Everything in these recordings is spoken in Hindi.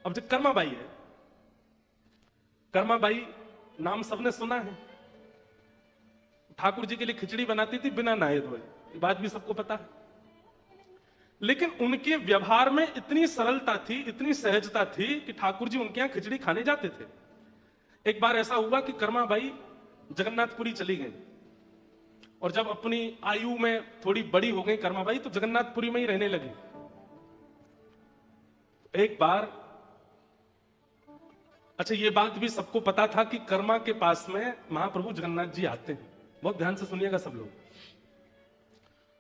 अब जो कर्माबाई है, कर्माबाई नाम सबने सुना है, ठाकुर जी के लिए खिचड़ी बनाती थी बिना नहाए धोए, ये बात भी सबको पता है। लेकिन उनके व्यवहार में इतनी सरलता थी, इतनी सहजता थी कि ठाकुर जी उनके यहां खिचड़ी खाने जाते थे। एक बार ऐसा हुआ कि कर्माबाई जगन्नाथपुरी चली गई, और जब अपनी आयु में थोड़ी बड़ी हो गई कर्माबाई, तो जगन्नाथपुरी में ही रहने लगी। एक बार, अच्छा ये बात भी सबको पता था कि कर्मा के पास में महाप्रभु जगन्नाथ जी आते हैं। बहुत ध्यान से सुनिएगा सब लोग।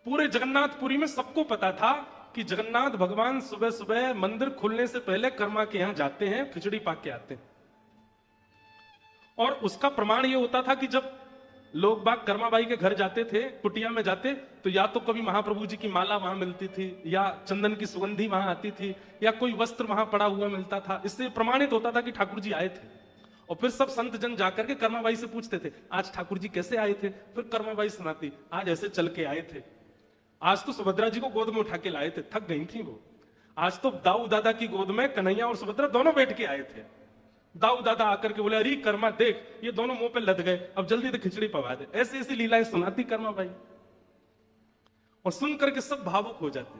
पूरे जगन्नाथपुरी में सबको पता था कि जगन्नाथ भगवान सुबह सुबह मंदिर खुलने से पहले कर्मा के यहां जाते हैं, खिचड़ी पाक के आते हैं। और उसका प्रमाण यह होता था कि जब लोग बाग कर्माबाई के घर जाते थे, कुटिया में जाते, तो या तो कभी महाप्रभु जी की माला वहां मिलती थी, या चंदन की सुगंधी वहां आती थी, या कोई वस्त्र वहां पड़ा हुआ मिलता था। इससे प्रमाणित होता था कि ठाकुर जी आए थे। और फिर सब संत जन जाकर के कर्माबाई से पूछते थे, आज ठाकुर जी कैसे आए थे? फिर कर्माबाई सुनाती, आज ऐसे चल के आए थे, आज तो सुभद्रा जी को गोद में उठा के लाए थे, थक गई थी वो, आज तो दाऊ दादा की गोद में कन्हैया और सुभद्रा दोनों बैठ के आए थे। दाऊ दादा आकर के बोले, अरे कर्मा देख, ये दोनों मुंह पे लद गए, अब जल्दी से खिचड़ी पवा दे। ऐसी ऐसी लीलाएं सुनाती कर्माबाई, और सुन करके सब भावुक हो जाते।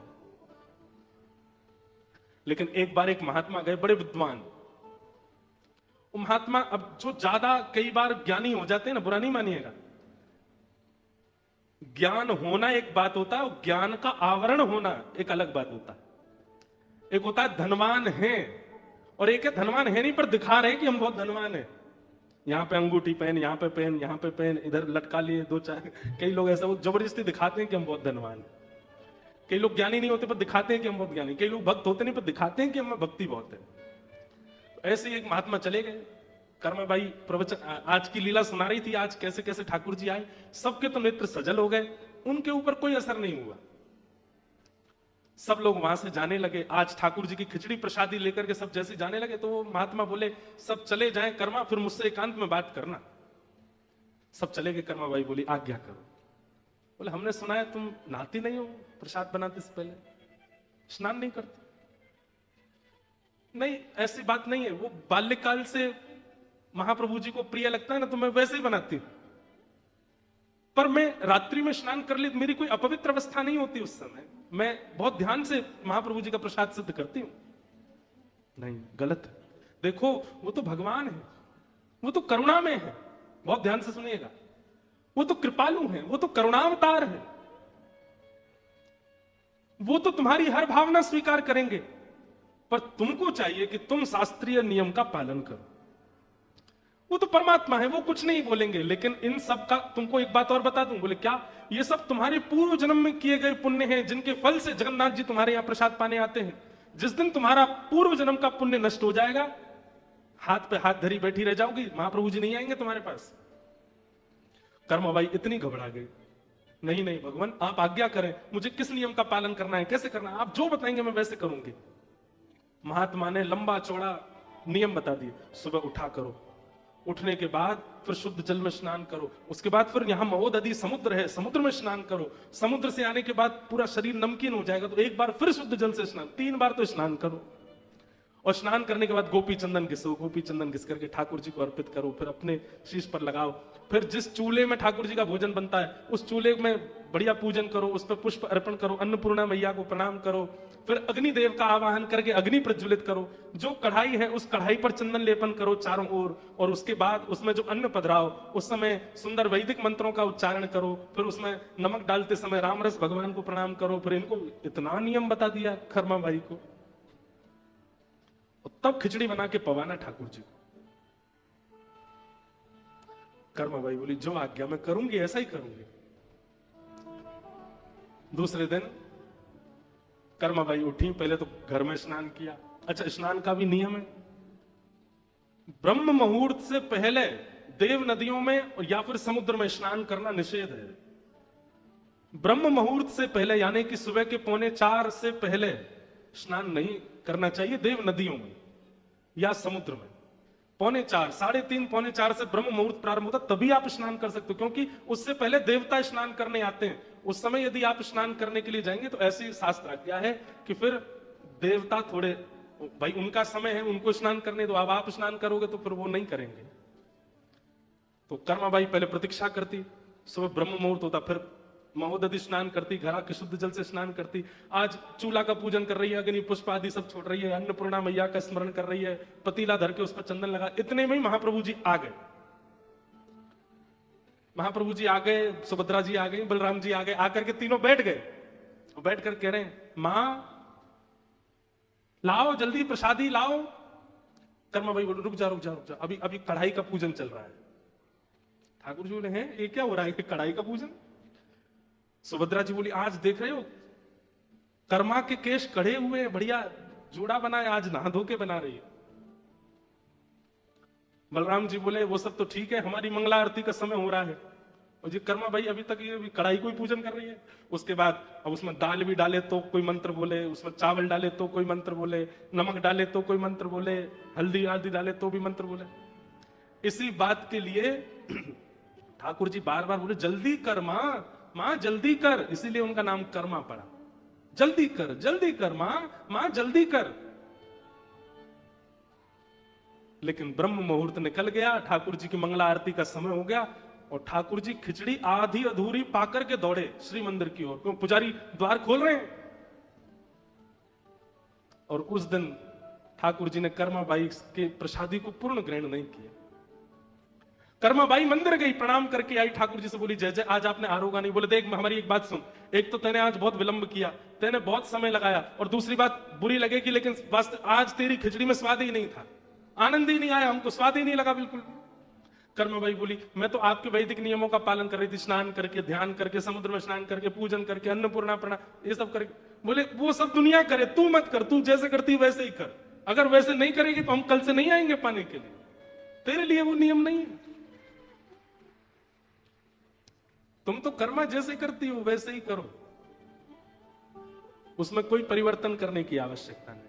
लेकिन एक बार एक महात्मा गए, बड़े विद्वान। वो महात्मा, अब जो ज्यादा कई बार ज्ञानी हो जाते हैं ना, बुरा नहीं मानिएगा, ज्ञान होना एक बात होता है, और ज्ञान का आवरण होना एक अलग बात होता है। एक होता है धनवान है, और एक है धनवान है नहीं पर दिखा रहे हैं कि हम बहुत धनवान हैं। यहां पे अंगूठी पहन, यहां पे पहन, यहां पे पहन, इधर लटका लिए दो चार। कई लोग ऐसा जबरदस्ती दिखाते हैं कि हम बहुत धनवान हैं। कई लोग ज्ञानी नहीं होते पर दिखाते हैं कि हम बहुत ज्ञानी। कई लोग भक्त होते नहीं पर दिखाते हैं कि हमें भक्ति बहुत है। ऐसे एक महात्मा चले गए। कर्माबाई प्रवचन, आज की लीला सुना रही थी, आज कैसे कैसे ठाकुर जी आए। सबके तो नेत्र सजल हो गए, उनके ऊपर कोई असर नहीं हुआ। सब लोग वहां से जाने लगे। आज ठाकुर जी की खिचड़ी प्रसादी लेकर के सब जैसे जाने लगे, तो वो महात्मा बोले, सब चले जाएं कर्मा, फिर मुझसे एकांत में बात करना। सब चले गए। कर्माबाई बोली, आज्ञा करो। बोले, हमने सुना है तुम नहाती नहीं हो प्रसाद बनाते से पहले, स्नान नहीं करते। नहीं, ऐसी बात नहीं है। वो बाल्यकाल से महाप्रभु जी को प्रिय लगता है ना, तो मैं वैसे ही बनाती हूं। पर मैं रात्रि में स्नान कर ली, मेरी कोई अपवित्र अवस्था नहीं होती उस समय। मैं बहुत ध्यान से महाप्रभु जी का प्रसाद सिद्ध करती हूं। नहीं, गलत है। देखो, वो तो भगवान है, वो तो करुणा में है। बहुत ध्यान से सुनिएगा, वो तो कृपालु है, वो तो करुणावतार है। वो तो तुम्हारी हर भावना स्वीकार करेंगे, पर तुमको चाहिए कि तुम शास्त्रीय नियम का पालन करो। वो तो परमात्मा है, वो कुछ नहीं बोलेंगे। लेकिन इन सब का तुमको एक बात और बता दूं। बोले, क्या? ये सब तुम्हारे पूर्व जन्म में किए गए पुण्य हैं, जिनके फल से जगन्नाथ जी तुम्हारे यहां प्रसाद पाने आते हैं। जिस दिन तुम्हारा पूर्व जन्म का पुण्य नष्ट हो जाएगा, हाथ पे हाथ धरी बैठी रह जाओगी, महाप्रभु जी नहीं आएंगे तुम्हारे पास। कर्माबाई इतनी घबरा गई। नहीं नहीं भगवान, आप आज्ञा करें, मुझे किस नियम का पालन करना है, कैसे करना है, आप जो बताएंगे मैं वैसे करूंगी। महात्मा ने लंबा चौड़ा नियम बता दिए। सुबह उठा करो, उठने के बाद फिर शुद्ध जल में स्नान करो। उसके बाद फिर यहां महोदधि समुद्र है, समुद्र में स्नान करो। समुद्र से आने के बाद पूरा शरीर नमकीन हो जाएगा, तो एक बार फिर शुद्ध जल से स्नान, 3 बार तो स्नान करो। और स्नान करने के बाद गोपी चंदन घिसो, गोपी चंदन घिस करके ठाकुर जी को अर्पित करो। फिर अपने शीश पर लगाओ। फिर जिस चूल्हे में ठाकुर जी का भोजन बनता है, उस चूल्हे में बढ़िया पूजन करो, उस पर पुष्प अर्पण करो, अन्नपूर्णा मैया को प्रणाम करो। फिर अग्निदेव का आवाहन करके अग्नि प्रज्वलित करो। जो कढ़ाई है उस कढ़ाई पर चंदन लेपन करो चारों ओर। और उसके बाद उसमें जो अन्न पधराओ, उस समय सुंदर वैदिक मंत्रों का उच्चारण करो। फिर उसमें नमक डालते समय रामरस भगवान को प्रणाम करो। फिर इनको इतना नियम बता दिया कर्माबाई को। तब खिचड़ी बना के पवाना ठाकुर जी को। कर्माबाई बोली, जो आज्ञा मैं करूंगी ऐसा ही करूंगी। दूसरे दिन कर्माबाई उठी, पहले तो घर में स्नान किया। अच्छा, स्नान का भी नियम है। ब्रह्म मुहूर्त से पहले देव नदियों में या फिर समुद्र में स्नान करना निषेध है। ब्रह्म मुहूर्त से पहले, यानी कि सुबह के 3:45 से पहले स्नान नहीं करना चाहिए देव नदियों में या समुद्र में। 3:45, 3:30, 3:45 से ब्रह्म मुहूर्त प्रारंभ होता, तभी आप स्नान कर सकते हो। क्योंकि उससे पहले देवता स्नान करने आते हैं। उस समय यदि आप स्नान करने के लिए जाएंगे तो ऐसी शास्त्र आज्ञा है कि फिर देवता थोड़े भाई उनका समय है, उनको स्नान करने दो, अब आप स्नान करोगे तो फिर वो नहीं करेंगे। तो कर्माबाई पहले प्रतीक्षा करती, सुबह ब्रह्म मुहूर्त होता, फिर महोदधि स्नान करती, घर आके शुद्ध जल से स्नान करती। आज चूल्हा का पूजन कर रही है, अग्नि पुष्प आदि सब छोड़ रही है, अन्नपूर्णा मैया का स्मरण कर रही है, पतीला धर के उस पर चंदन लगा। इतने में ही महाप्रभु जी आ गए। महाप्रभु जी आ गए, सुभद्रा जी आ गई, बलराम जी आ गए, आकर के तीनों बैठ गए। बैठ कर कह रहे हैं, मां लाओ जल्दी प्रसादी लाओ। कर्माबाई बोले रुक जा रुक जा रुक जा, अभी अभी कढ़ाई का पूजन चल रहा है। ठाकुर जी बोले हैं ये क्या हो रहा है, कढ़ाई का पूजन? सुभद्रा जी बोली आज देख रहे हो कर्मा के केश कढ़े हुए हैं, बढ़िया जोड़ा बना है, आज नहा धो के बना रही है। बलराम जी बोले वो सब तो ठीक है, हमारी मंगला आरती का समय हो रहा है। और जी कर्मा भाई अभी तक ये कढ़ाई को ही पूजन कर रही है। उसके बाद अब उसमें दाल भी डाले तो कोई मंत्र बोले, उसमें चावल डाले तो कोई मंत्र बोले, नमक डाले तो कोई मंत्र बोले, हल्दी आदि डाले तो भी मंत्र बोले। इसी बात के लिए ठाकुर जी बार बार बोले जल्दी कर मां, मां जल्दी कर, इसीलिए उनका नाम कर्मा पड़ा। जल्दी कर मां जल्दी कर। लेकिन ब्रह्म मुहूर्त निकल गया, ठाकुर जी की मंगला आरती का समय हो गया और ठाकुर जी खिचड़ी आधी अधूरी पाकर के दौड़े श्री मंदिर की ओर, क्यों पुजारी द्वार खोल रहे हैं। और उस दिन ठाकुर जी ने कर्माबाई के प्रसादी को पूर्ण ग्रहण नहीं किया। कर्माबाई मंदिर गई, प्रणाम करके आई, ठाकुर जी से बोली जय जय आज आपने आरोगा नहीं। बोले देख हमारी एक बात सुन, एक तो तेने आज बहुत विलंब किया, तेने बहुत समय लगाया, और दूसरी बात बुरी लगेगी लेकिन आज तेरी खिचड़ी में स्वाद ही नहीं था, आनंद ही नहीं आया, हमको स्वाद ही नहीं लगा बिल्कुल। कर्माबाई बोली मैं तो आपके वैदिक नियमों का पालन कर रही थी, स्नान करके, ध्यान करके, समुद्र में स्नान करके, पूजन करके, अन्नपूर्णा प्रणाम ये सब करके। बोले वो सब दुनिया करे, तू मत कर, तू जैसे करती वैसे ही कर। अगर वैसे नहीं करेगी तो हम कल से नहीं आएंगे पाने के लिए, तेरे लिए वो नियम नहीं है। तुम तो कर्मा जैसे करती हो वैसे ही करो, उसमें कोई परिवर्तन करने की आवश्यकता नहीं।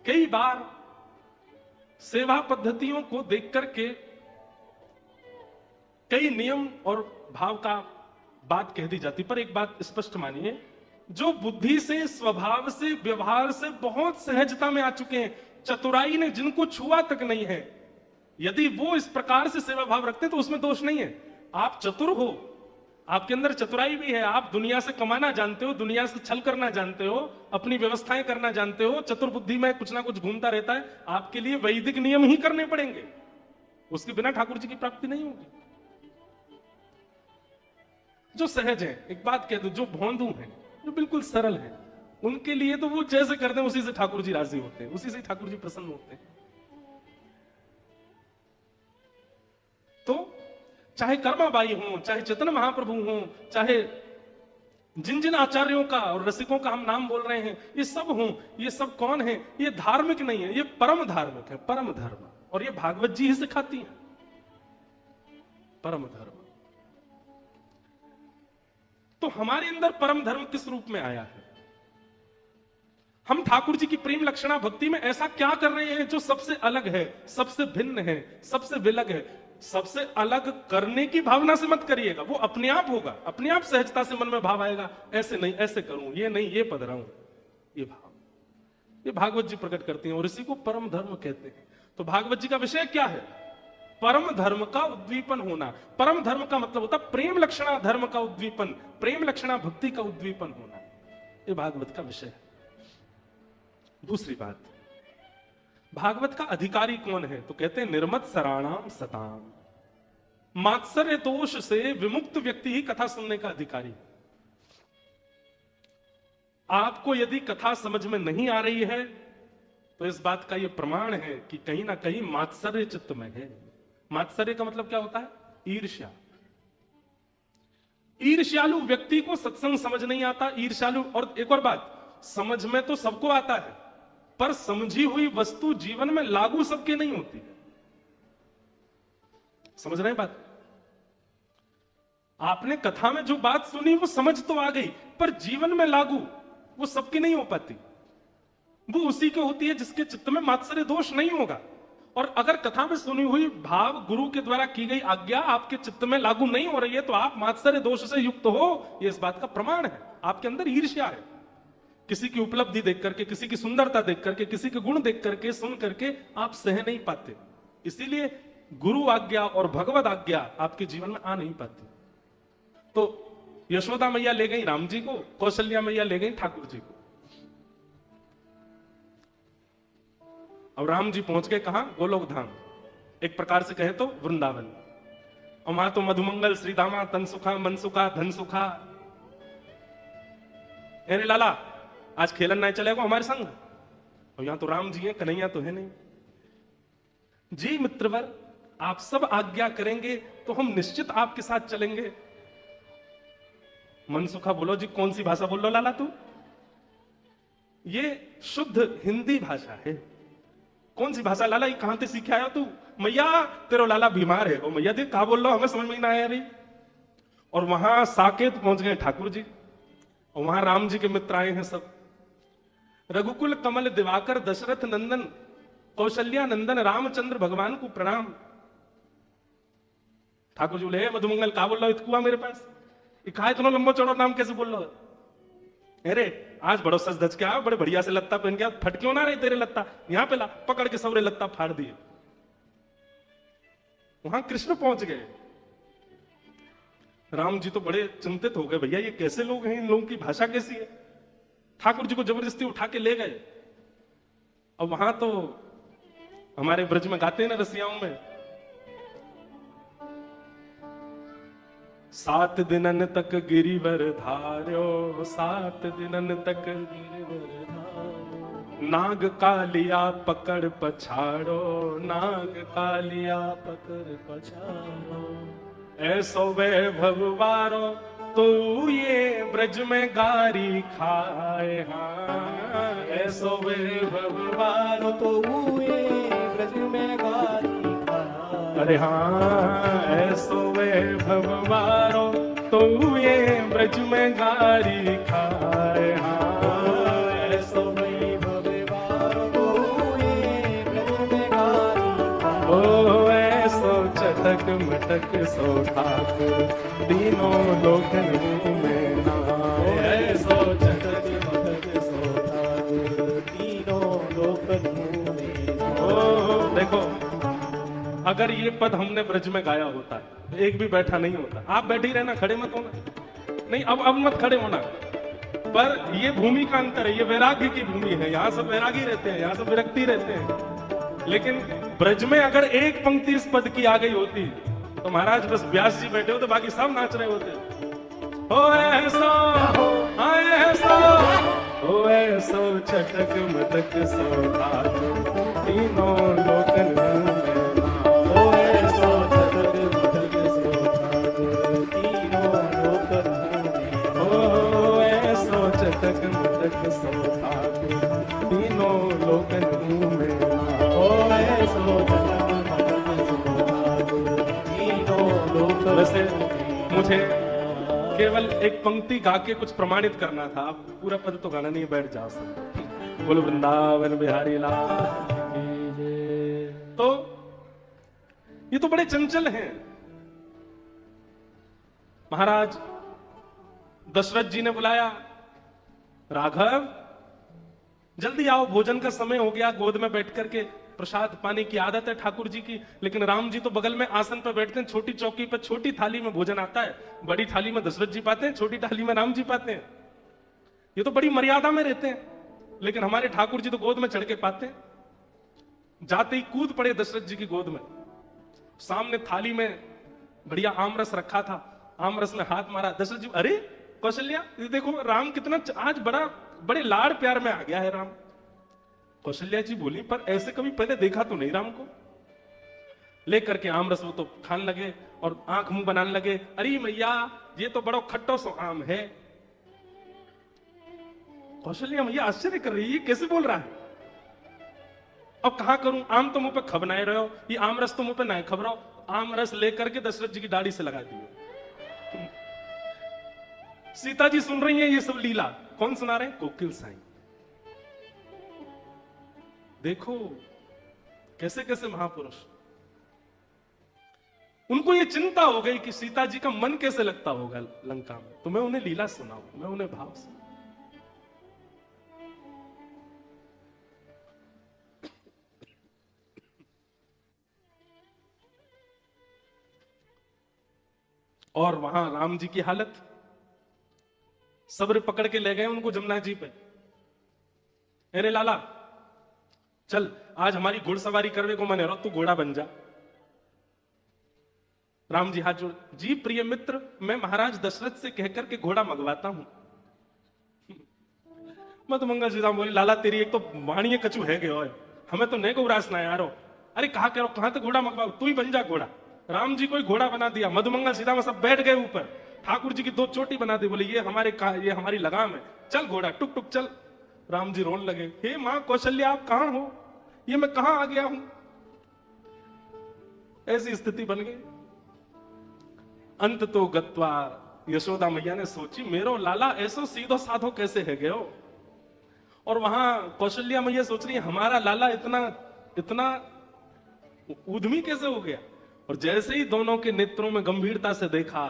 कई बार सेवा पद्धतियों को देख करके कई नियम और भाव का बात कह दी जाती, पर एक बात स्पष्ट मानिए, जो बुद्धि से, स्वभाव से, व्यवहार से बहुत सहजता में आ चुके हैं, चतुराई ने जिनको छुआ तक नहीं है, यदि वो इस प्रकार से सेवा भाव रखते हैं तो उसमें दोष नहीं है। आप चतुर हो, आपके अंदर चतुराई भी है, आप दुनिया से कमाना जानते हो, दुनिया से छल करना जानते हो, अपनी व्यवस्थाएं करना जानते हो, चतुर बुद्धि में कुछ ना कुछ घूमता रहता है, आपके लिए वैदिक नियम ही करने पड़ेंगे, उसके बिना ठाकुर जी की प्राप्ति नहीं होगी। जो सहज है, एक बात कह दो, जो भोंदू है, जो बिल्कुल सरल है, उनके लिए तो वो जैसे करते हैं उसी से ठाकुर जी राजी होते हैं, उसी से ठाकुर जी प्रसन्न होते हैं। तो चाहे कर्माबाई हो, चाहे चैतन्य महाप्रभु हो, चाहे जिन जिन आचार्यों का और रसिकों का हम नाम बोल रहे हैं, ये सब हो, ये सब कौन है? ये धार्मिक नहीं है, ये परम धार्मिक है, परम धर्म। और ये भागवत जी ही सिखाती है परम धर्म। तो हमारे अंदर परम धर्म किस रूप में आया है? हम ठाकुर जी की प्रेम लक्षणा भक्ति में ऐसा क्या कर रहे हैं जो सबसे अलग है, सबसे भिन्न है, सबसे विलग है? सबसे अलग करने की भावना से मत करिएगा, वो अपने आप होगा, अपने आप सहजता से मन में भाव आएगा, ऐसे नहीं ऐसे करूं, ये नहीं ये पद रहा हूं, ये भाव, ये भागवत जी प्रकट करती हैं और इसी को परम धर्म कहते हैं। तो भागवत जी का विषय क्या है? परम धर्म का उद्दीपन होना। परम धर्म का मतलब होता प्रेम लक्षणा धर्म का उद्दीपन, प्रेम लक्षणा भक्ति का उद्दीपन होना, ये भागवत का विषय है। दूसरी बात, भागवत का अधिकारी कौन है? तो कहते हैं निर्मत सराणाम सताम, मात्सर्य दोष से विमुक्त व्यक्ति ही कथा सुनने का अधिकारी। आपको यदि कथा समझ में नहीं आ रही है तो इस बात का यह प्रमाण है कि कहीं ना कहीं मात्सर्य चित्त में है। मात्सर्य का मतलब क्या होता है? ईर्ष्या। ईर्ष्यालु व्यक्ति को सत्संग समझ नहीं आता, ईर्ष्यालु। और एक और बात, समझ में तो सबको आता है, पर समझी हुई वस्तु जीवन में लागू सबके नहीं होती। समझ रहे हैं बात? आपने कथा में जो बात सुनी वो समझ तो आ गई, पर जीवन में लागू वो सबकी नहीं हो पाती। वो उसी की होती है जिसके चित्त में मात्सर्य दोष नहीं होगा। और अगर कथा में सुनी हुई भाव गुरु के द्वारा की गई आज्ञा आपके चित्त में लागू नहीं हो रही है तो आप मात्सर्य दोष से युक्त हो, यह इस बात का प्रमाण है। आपके अंदर ईर्ष्या है, किसी की उपलब्धि देख करके, किसी की सुंदरता देख करके, किसी के गुण देख करके, सुन करके आप सह नहीं पाते। इसीलिए गुरु आज्ञा और भगवत आज्ञा आपके जीवन में आ नहीं पाती। तो यशोदा मैया ले गई राम जी को, कौशल्या मैया ले गई ठाकुर जी को। और राम जी पहुंच गए कहां? गोलोक धाम, एक प्रकार से कहे तो वृंदावन। और वहां तो मधुमंगल, श्रीदामा, तनसुखा, मनसुखा, धनसुखा। अरे लाला, आज खेलन नहीं चलेगा हमारे संग? और यहां तो राम जी हैं, कन्हैया तो है नहीं। जी मित्रवर, आप सब आज्ञा करेंगे तो हम निश्चित आपके साथ चलेंगे। मनसुखा बोलो जी, कौन सी भाषा बोल लो लाला तू? ये शुद्ध हिंदी भाषा है। कौन सी भाषा लाला, ये कहां से सीखे आया तू? मैया तेरो लाला बीमार है। ओ मैया देख कहा बोल रहा, हमें समझ में ही ना आया अभी। और वहां साकेत पहुंच गए ठाकुर जी, और वहां राम जी के मित्र आए हैं सब। रघुकुल कमल दिवाकर दशरथ नंदन कौशल्या नंदन रामचंद्र भगवान को प्रणाम। ठाकुर जी बोले, मधुमंगल कहा बोल रहा इतकुआ मेरे पास? कहा इतना लंबा चौड़ा नाम कैसे बोल रहा? अरे आज बड़ो सच धज के आ, बड़े बढ़िया से लत्ता पहन के, फट क्यों ना रहे तेरे लत्ता? यहां पे ला, पकड़ के सबरे लत्ता फाड़ दिए। वहां कृष्ण पहुंच गए। राम जी तो बड़े चिंतित हो गए, भैया ये कैसे लोग हैं, इन लोगों की भाषा कैसी है? ठाकुर जी को जबरदस्ती उठा के ले गए। और वहां तो हमारे ब्रज में गाते हैं ना रसियाओं में, 7 दिनन तक गिरिवर धार्यो, 7 दिनन तक गिरिवर धार्यो, नाग कालिया पकड़ पछाड़ो, नाग कालिया पकड़ पछाड़ो, ऐसो वैभव वारो तो ये ब्रज में गारी खाए। हाँ, ऐसो वैभव वारो तो ये ब्रज में गारी खाए। अरे हाँ, ऐसो वैभव वारो तो ये ब्रज में गारी खाए। हाँ, ऐसो वैभव वारो तो ये ब्रज में गारी खाए। ओ ऐसो चटक मटक सो ठाकुर, तीनों लोकन में नाए। ऐसो चटक मटक सो ठाकुर, तीनों लोकन में नाए। ओ देखो, अगर ये पद हमने ब्रज में गाया होता, एक भी बैठा नहीं होता। आप बैठे ही रहना, खड़े मत होना। नहीं, अब मत खड़े होना। पर ये भूमि का अंतर है, ये वैराग्य की भूमि है। यहाँ सब वैरागी रहते हैं, यहाँ सब विरक्ति रहते हैं। लेकिन ब्रज में अगर एक पंक्ति इस पद की आ गई होती तो महाराज बस व्यास जी बैठे होते, बाकी सब नाच रहे होते। हो ऐसा, ऐसा, हो ऐसो चटक मटक सो ठाकुर, तीनों लोकन में नाए। हो ऐसो चटक मटक सो ठाकुर, तीनों लोकन में। हो ऐसो चटक मटक सो ठाकुर, तीनों लोकन में नाए। हो ऐसो चटक मटक सो ठाकुर, तीनों लोकन। वैसे मुझे केवल एक पंक्ति गा के कुछ प्रमाणित करना था, आप पूरा पद तो गाना नहीं, बैठ जाओ सब। बोलो वृंदावन बिहारी लाल। तो ये तो बड़े चंचल हैं। महाराज दशरथ जी ने बुलाया, राघव जल्दी आओ, भोजन का समय हो गया। गोद में बैठ करके प्रसाद पाने की आदत है ठाकुर जी की, लेकिन राम जी तो बगल में आसन पर बैठते हैं, छोटी चौकी पर छोटी थाली में भोजन आता है। बड़ी थाली में दशरथ जी पाते हैं, छोटी थाली में राम जी पाते हैं। ये तो बड़ी मर्यादा में रहते हैं, लेकिन हमारे ठाकुर जी तो गोद में चढ़ के पाते हैं। जाते ही कूद पड़े दशरथ जी की गोद में। सामने थाली में बढ़िया आमरस रखा था, आमरस में हाथ मारा। दशरथ जी, अरे कौशल्या ये देखो राम कितना आज बड़े लाड़ प्यार में आ गया है राम। कौशल्या जी बोली, पर ऐसे कभी पहले देखा तो नहीं राम को। लेकर के आमरस वो तो खाने लगे और आंख मुंह बनाने लगे। अरे मैया ये तो बड़ा खट्टो सो आम है। कौशल्या मैया आश्चर्य कर रही है, कैसे बोल रहा है? अब कहां करूं, आम तो मुंह पे खबनाए रहे हो, ये आमरस तो मुंह पे नहीं खबराओ। आमरस लेकर के दशरथ जी की दाढ़ी से लगा दिए। सीता जी सुन रही हैं ये सब लीला। कौन सुना रहे हैं? कोकिल साईं। देखो कैसे कैसे महापुरुष, उनको ये चिंता हो गई कि सीता जी का मन कैसे लगता होगा लंका में, तो मैं उन्हें लीला सुनाऊं, मैं उन्हें भाव सुनाऊं। और वहां राम जी की हालत, सब्र पकड़ के ले गए उनको जमुना जी पे। अरे लाला चल, आज हमारी घुड़सवारी करने को मन है, तू घोड़ा बन जा। राम जी हाथ जोड़, जी प्रिय मित्र, मैं महाराज दशरथ से कहकर के घोड़ा मंगवाता हूं। मधुमंगल जी राम बोले, लाला तेरी एक तो वाणी कचू है गयो है, हमें तो नहीं को उरास ना यारो। अरे कहा करो, कहां तक घोड़ा मंगवाओ, तू ही बन जा घोड़ा। राम जी को घोड़ा बना दिया, मधुमंगल सीता में सब बैठ गए ऊपर, ठाकुर जी की 2 चोटी बना दी, बोले ये हमारी लगाम है, चल घोड़ा टुक टुक चल। राम जी रोने लगे, हे मां कौशल्या आप कहां हो, ये मैं कहां आ गया हूं। ऐसी स्थिति बन गई। अंत तो गत्वा, यशोदा मैया ने सोची मेरो लाला ऐसो सीधो साधो कैसे है गयो। और वहां कौशल्या मैया सोच रही है हमारा लाला इतना इतना उद्यमी कैसे हो गया। और जैसे ही दोनों के नेत्रों में गंभीरता से देखा,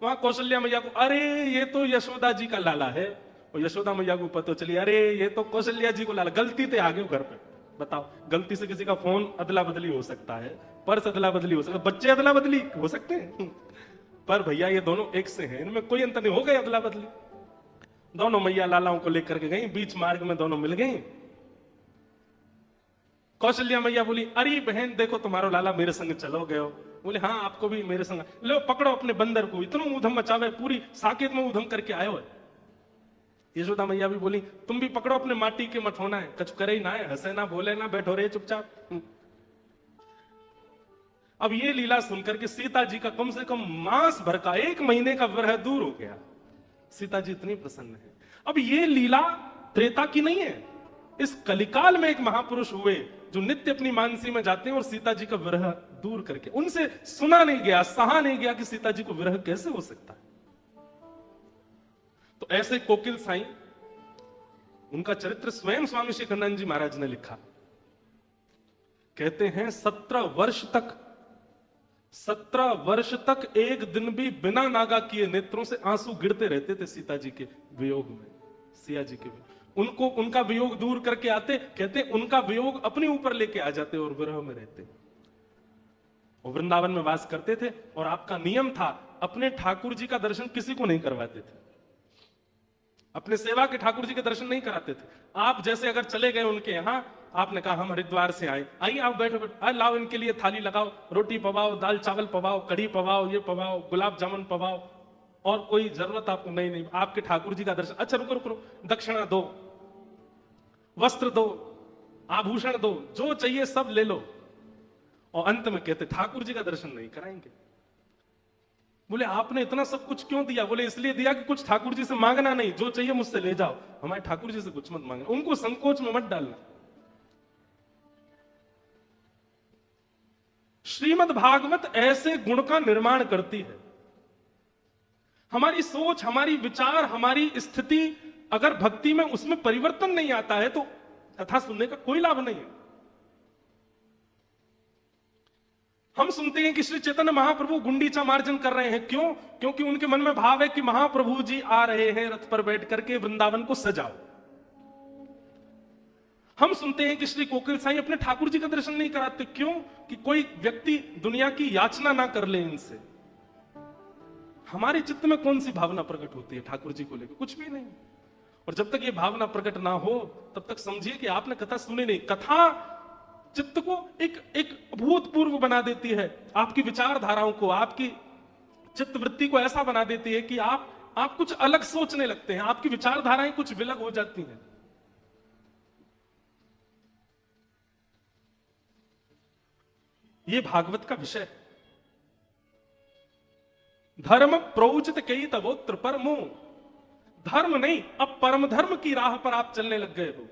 वहां कौशल्या मैया को, अरे ये तो यशोदा जी का लाला है। और यशोदा मैया को पता चली, अरे ये तो कौशल्या जी को लाला, गलती से आ गए घर पे। बताओ, गलती से किसी का फोन अदला बदली हो सकता है, पर्स अदला बदली हो सकता है, बच्चे अदला बदली हो सकते हैं, पर भैया ये दोनों एक से हैं, इनमें कोई अंतर नहीं, हो गई अदला बदली। दोनों मैया लालाओं को लेकर के गई, बीच मार्ग में दोनों मिल गई। कौशल्या मैया बोली, अरे बहन देखो तुम्हारो लाला मेरे संग चलो गयो। बोले हाँ आपको भी मेरे संग, लो पकड़ो अपने बंदर को, इतना ऊधम मचावे, पूरी साकेत में ऊधम करके आयो है। यशोदा मैया भी बोली, तुम भी पकड़ो अपने माटी के मठोना है, कछु करे ही ना है, हंसे ना बोले ना, बैठो रहे चुपचाप। अब ये लीला सुनकर के सीता जी का कम से कम मास भर का 1 महीने का विरह दूर हो गया। सीता जी इतनी प्रसन्न है। अब ये लीला त्रेता की नहीं है, इस कलिकाल में एक महापुरुष हुए जो नित्य अपनी मानसी में जाते हैं और सीता जी का विरह दूर करके, उनसे सुना नहीं गया, सहा नहीं गया कि सीता जी को विरह कैसे हो सकता है। तो ऐसे कोकिल साईं, उनका चरित्र स्वयं स्वामी शेखरानंद जी महाराज ने लिखा। कहते हैं 17 वर्ष तक एक दिन भी बिना नागा किए नेत्रों से आंसू गिरते रहते थे सीता जी के वियोग में, सिया जी के वियोग। उनको उनका वियोग दूर करके आते, कहते उनका वियोग अपने ऊपर लेके आ जाते और विरह में रहते। और वृंदावन में वास करते थे और आपका नियम था अपने ठाकुर जी का दर्शन किसी को नहीं करवाते थे, अपने सेवा के ठाकुर जी के दर्शन नहीं कराते थे। आप जैसे अगर चले गए उनके यहां, आपने कहा हम हरिद्वार से आए, आइए आप बैठो बैठो, लाओ इनके लिए थाली लगाओ, रोटी पवाओ, दाल चावल पवाओ, कढ़ी पवाओ, ये पवाओ, गुलाब जामुन पवाओ, और कोई जरूरत आपको नहीं, आपके ठाकुर जी का दर्शन। अच्छा रुको रुको, दक्षिणा दो, वस्त्र दो, आभूषण दो, जो चाहिए सब ले लो। और अंत में कहते ठाकुर जी का दर्शन नहीं कराएंगे। बोले आपने इतना सब कुछ क्यों दिया। बोले इसलिए दिया कि कुछ ठाकुर जी से मांगना नहीं, जो चाहिए मुझसे ले जाओ, हमारे ठाकुर जी से कुछ मत मांगना, उनको संकोच में मत डालना। श्रीमद् भागवत ऐसे गुण का निर्माण करती है। हमारी सोच, हमारी विचार, हमारी स्थिति अगर भक्ति में उसमें परिवर्तन नहीं आता है तो कथा सुनने का कोई लाभ नहीं है। हम सुनते हैं कि श्री चैतन्य महाप्रभु गुंडीचा मार्जन कर रहे हैं, क्यों? क्योंकि उनके मन में भाव है कि महाप्रभु जी आ रहे हैं, रथ पर बैठ करके वृंदावन को सजाओ। हम सुनते हैं कि श्री कोकिल साईं अपने ठाकुर जी का दर्शन नहीं कराते, क्यों? कि कोई व्यक्ति दुनिया की याचना ना कर ले इनसे। हमारे चित्त में कौन सी भावना प्रकट होती है ठाकुर जी को लेकर? कुछ भी नहीं। और जब तक ये भावना प्रकट ना हो तब तक समझिए कि आपने कथा सुनी नहीं। कथा चित्त को एक अभूतपूर्व बना देती है, आपकी विचारधाराओं को, आपकी चित्त वृत्ति को ऐसा बना देती है कि आप कुछ अलग सोचने लगते हैं, आपकी विचारधाराएं कुछ विलग हो जाती हैं। ये भागवत का विषय है। धर्म प्रोचित कई तवोत्र परमो, धर्म नहीं अब परम धर्म की राह पर आप चलने लग गए हो।